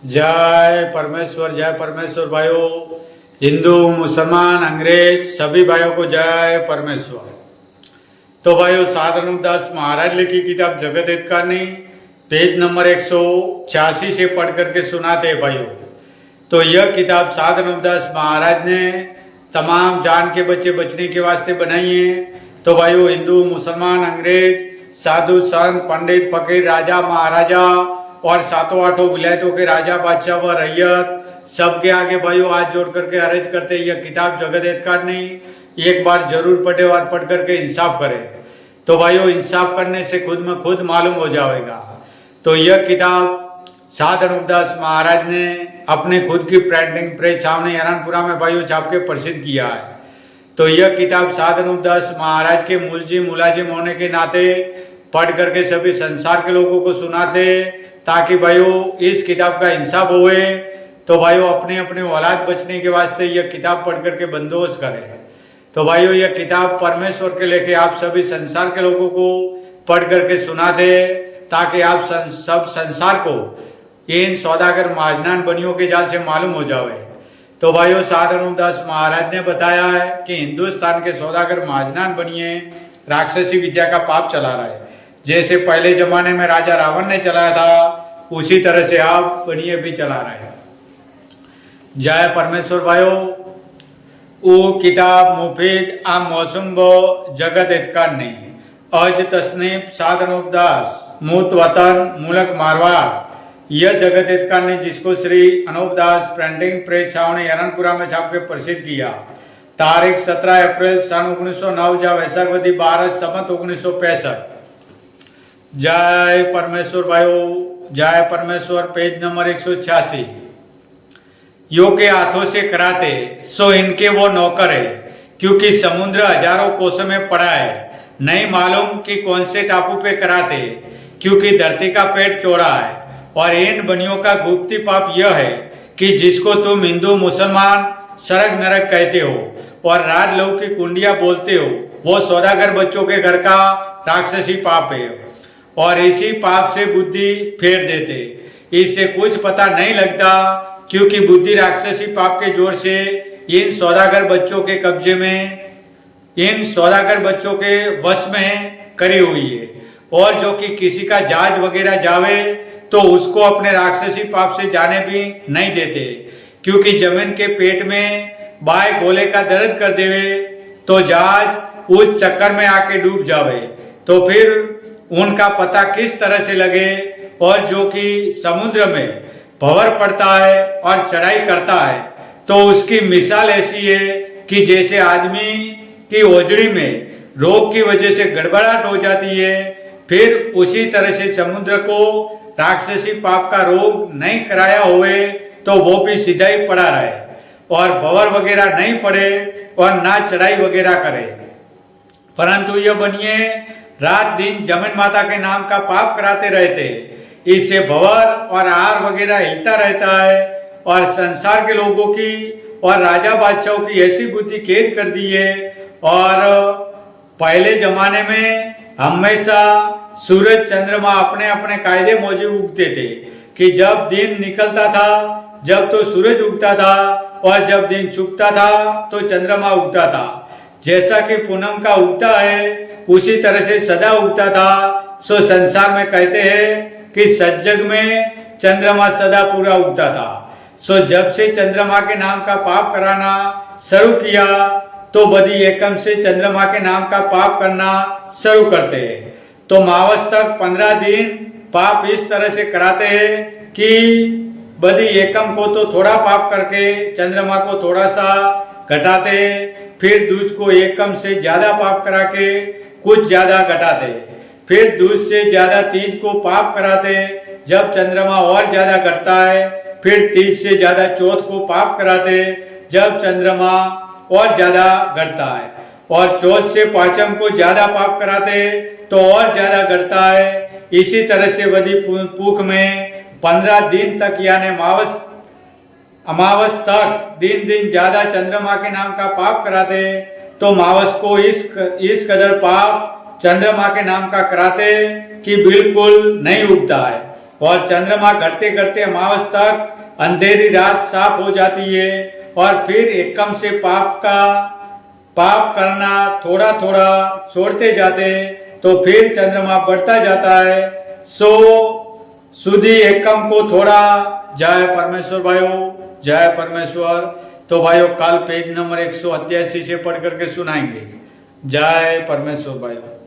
जय परमेश्वर भाइयों, हिंदू मुसलमान अंग्रेज सभी भाइयों को जय परमेश्वर। तो भाइयों, साधनदास महाराज लिखी किताब जगत हित कारणी पेज नंबर 186 से पढ़ करके सुनाते हैं भाइयों। तो यह किताब साधनदास महाराज ने तमाम जान के बच्चे बचने के वास्ते बनाई है। तो भाइयों, हिंदू मुसलमान अंग्रेज साधु संत पंडित फकीर राजा महाराजा और सातों आठों विलायतों के राजा बादशाह व रैयत सबके आगे भाइयों हाथ जोड़ करके अर्ज करते यह किताब जगत हित कारणी एक बार जरूर पढ़े और पढ़ करके इंसाफ करे। तो भाइयों, इंसाफ करने से खुद में खुद मालूम हो जाएगा। तो यह किताब साधनदास महाराज ने अपने खुद की प्रिंटिंग प्रेस छावनी हरानपुरा में भाइयों छाप के प्रसिद्ध किया है। तो यह किताब साधनदास महाराज के मुलाजिम होने के नाते पढ़ करके सभी संसार के लोगों को सुनाते ताकि भाइयों इस किताब का इंसाफ होए। तो भाइयों, अपने अपने औलाद बचने के वास्ते यह किताब पढ़ करके बंदोबस्त करें। तो भाइयों, यह किताब परमेश्वर के लेके आप सभी संसार के लोगों को पढ़ करके सुना दे ताकि आप सब संसार को इन सौदागर महाजनान बनियों के जाल से मालूम हो जाए। तो भाइयों, साधनदास महाराज ने बताया है कि हिंदुस्तान के सौदागर महाजनान बनिए राक्षसी विद्या का पाप चला रहा है। जैसे पहले जमाने में राजा रावण ने चलाया था, उसी तरह से आप बनिए भी चला रहे हैं। जय परमेश्वर भाइयों। वो किताब मुफीद आ मौसम बो जगत हित कारणी अज तसनीफ साधनोपदास मूत वतन मूलक मारवाड़। यह जगत हित कारणी जिसको श्री अनूपदास प्रिंटिंग प्रेस छावनी हरनपुरा में छाप के प्रसिद्ध किया। तारीख 17 अप्रैल सन 1909 जा वैशाखवती 12 संवत 1965। जय परमेश्वर भाइयों, जय परमेश्वर। Page number 186। यो के हाथों से कराते सो इनके वो नौकर है, क्योंकि समुद्र हजारों कोसों में पड़ा है। नहीं मालूम कि कौन से टापू पे कराते, क्योंकि धरती का पेट चौड़ा है। और इन बनियों का गुप्ती पाप यह है कि जिसको तुम हिंदू मुसलमान सरग नरक कहते हो और राजलहू की कुंडिया बोलते हो, वो सौदागर बच्चों के घर का राक्षसी पाप है। और इसी पाप से बुद्धि फेर देते, इससे कुछ पता नहीं लगता, क्योंकि बुद्धि राक्षसी पाप के जोर से इन सौदागर बच्चों के कब्जे में, इन सौदागर बच्चों के वश में करी हुई है। और जो कि किसी का जहाज वगैरह जावे तो उसको अपने राक्षसी पाप से जाने भी नहीं देते, क्योंकि जमीन के पेट में बाय गोले का दर्द कर देवे तो जहाज उस चक्कर में आके डूब जावे, तो फिर उनका पता किस तरह से लगे। और जो कि समुद्र में भंवर पड़ता है और चढ़ाई करता है, तो उसकी मिसाल ऐसी है कि जैसे आदमी की ओजड़ी में रोग की वजह से गड़बड़ाहट हो जाती है, फिर उसी तरह से समुद्र को राक्षसी पाप का रोग नहीं कराया हुए तो वो भी सीधा ही पड़ा रहे और भंवर वगैरह नहीं पड़े और ना चढ़ाई वगैरह करे। परंतु यह बनिए रात दिन जमीन माता के नाम का पाप कराते रहते, इससे भंवर और आहार वगैरह हिलता रहता है और संसार के लोगों की और राजा बादशाहों की ऐसी बुद्धि कैद कर दी है। और पहले जमाने में हमेशा सूरज चंद्रमा अपने अपने कायदे मौजूद उगते थे कि जब दिन निकलता था जब तो सूरज उगता था और जब दिन छुपता था तो चंद्रमा उगता था। जैसा कि पूनम का उगता है उसी तरह से सदा उगता था। सो संसार में कहते हैं कि सज्जग में चंद्रमा सदा पूरा उगता था। सो जब से चंद्रमा के नाम का पाप कराना शुरू किया तो बदी एकम से चंद्रमा के नाम का पाप करना शुरू करते हैं। तो मावस तक 15 दिन पाप इस तरह से कराते हैं कि बदी एकम को तो थोड़ा पाप करके चंद्रमा को थोड़ा सा घटाते, फिर दूज को एकम से ज्यादा पाप करा के कुछ ज्यादा घटाते, फिर दूज से ज्यादा तीज को पाप कराते। जब चंद्रमा और ज्यादा घटता है फिर तीज से ज्यादा चौथ को पाप कराते, जब चंद्रमा और ज्यादा घटता है। और चौथ से पांचम को ज्यादा पाप कराते तो और ज्यादा घटता है। इसी तरह से वधी पूख में 15 दिन तक यानी अमावस तक दिन दिन ज्यादा चंद्रमा के नाम का पाप कराते, तो मावस को इस कदर पाप चंद्रमा के नाम का कराते कि बिल्कुल नहीं उगता है। और चंद्रमा घटते घटते अमावस तक अंधेरी रात साफ हो जाती है और फिर एकदम से पाप करना थोड़ा थोड़ा छोड़ते जाते तो फिर चंद्रमा बढ़ता जाता है। सो सुधी एकम को थोड़ा जय परमेश्वर भाइयों, जय परमेश्वर। तो भाइयों कल पेज नंबर 188 से पढ़ करके सुनाएंगे। जय परमेश्वर भाइयों।